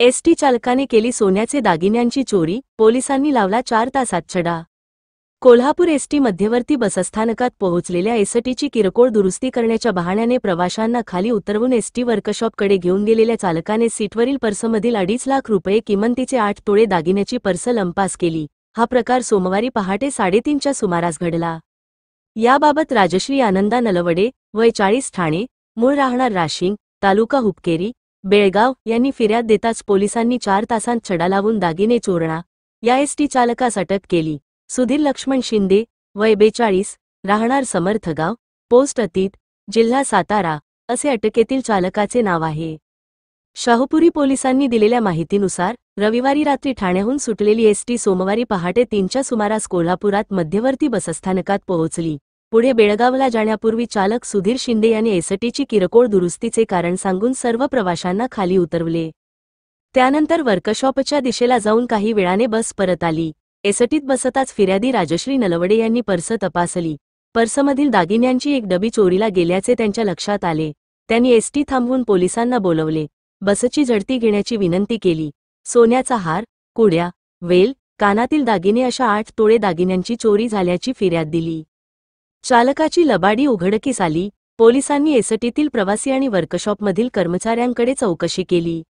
ST चालकाने केली सोन्याचे दागिन्यांची चोरी, पोलिसांनी लावला 4 तासात छडा। कोल्हापूर एसटी मध्यवर्ती बसस्थानकात पोहोचलेल्या एसटीची किरकोळ दुरुस्ती करण्याच्या बहाण्याने प्रवाशांना खाली उतरवून एसटी वर्कशॉपकडे घेऊन गेलेल्या चालकाने सीटवरील पर्समधील 2.5 लाख रुपये किमतीचे 8 तोळे दागिन्याची पर्स लंपास केली। हा प्रकार सोमवारी पहाटे 3:30च्या सुमारास घडला। याबाबत राजश्री आनंदा नलवडे, वय 40, ठाणे, मूळ राहणार राशिंग, तालुका हुक्केरी, बेळगाव यांनी फिर्याद देताच पोलिसांनी 4 तासांत छडा लावून दागिने चोरणा या एसटी चालकास अटक केली। सुधीर लक्ष्मण शिंदे, वय 42, राहणार समर्थगाव, पोस्ट अतीत, जिल्हा सातारा असे अटकेतील चालकाचे नाव आहे। शाहूपुरी पोलिसांनी दिलेल्या माहितीनुसार रविवारी रात्री ठाण्याहून सुटलेली एसटी सोमवारी पहाटे 3च्या सुमारास कोल्हापुरात मध्यवर्ती बसस्थानकात पोहोचली। पुढे बेळगावला जाण्यापूर्वी चालक सुधीर शिंदे यांनी एसटीची किरकोळ दुरुस्तीचे कारण सांगून सर्व प्रवाशांना खाली उतरवले। त्यानंतर वर्कशॉपच्या दिशेला जाऊन काही वेळाने बस परत आली। एसटीत बसताच फिर्यादी राजश्री नलवडे यांनी पर्स तपासली। पर्समधील दागिन्यांची एक डबी चोरीला गेल्याचे त्यांच्या लक्षात आले। त्यांनी एसटी थांबवून पोलिसांना बोलवले, बसची झडती घेण्याची विनंती केली। सोन्याचा हार, कुड्या, वेल, कानातील दागिने अशा 8 तोळे दागिन्यांची चोरी झाल्याची फिर्याद दिली। चालकाची लबाडी उघडकीस आली। पोलिसांनी एसटीतील प्रवासी आणि वर्कशॉपमधील कर्मचाऱ्यांकडे चौकशी केली।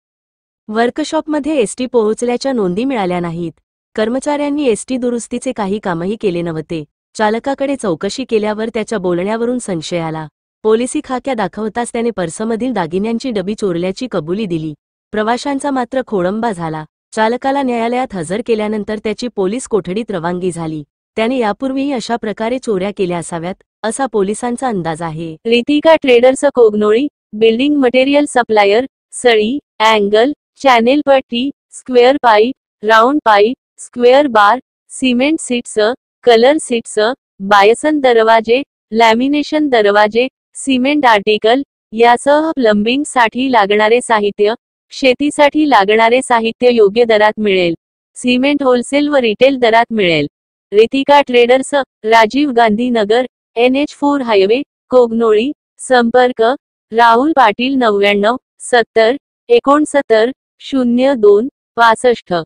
वर्कशॉपमध्ये एसटी पोहोचल्याच्या नोंदी मिळाल्या नाहीत। कर्मचाऱ्यांनी एसटी दुरुस्तीचे काही कामही केले नव्हते। चालकाकडे चौकशी केल्यावर त्याच्या बोलण्यावरून संशय आला। पोलिसी खाक्या दाखवताच त्याने पर्समधील दागिन्यांची डबी चोरल्याची कबुली दिली। प्रवाशांचा मात्र खोळंबा झाला। चालकाला न्यायालयात हजर केल्यानंतर त्याची पोलीस कोठडीत रवानगी झाली। त्याने यापूर्वीही अशा प्रकारे चोऱ्या केल्या असाव्यात असा पोलिसांचा अंदाज आहे। Ritika traders Kognoli, building material supplier, सळी, अँगल, चॅनेल पट्टी, square pipe, round pipe, square bar, cement sheets, colour sheets, Bison दरवाजे, लॅमिनेशन दरवाजे, सिमेंट आर्टिकल यासह प्लंबिंग साठी लागणारे साहित्य, शेतीसाठी लागणारे साहित्य योग्य दरात मिळेल। सिमेंट होलसेल व रिटेल दरात मिळेल। Ritika traders, Rajiv Gandhi Nagar, NH4 highway, Kognoli. संपर्क राहुल पाटील 99 70 69 02 65।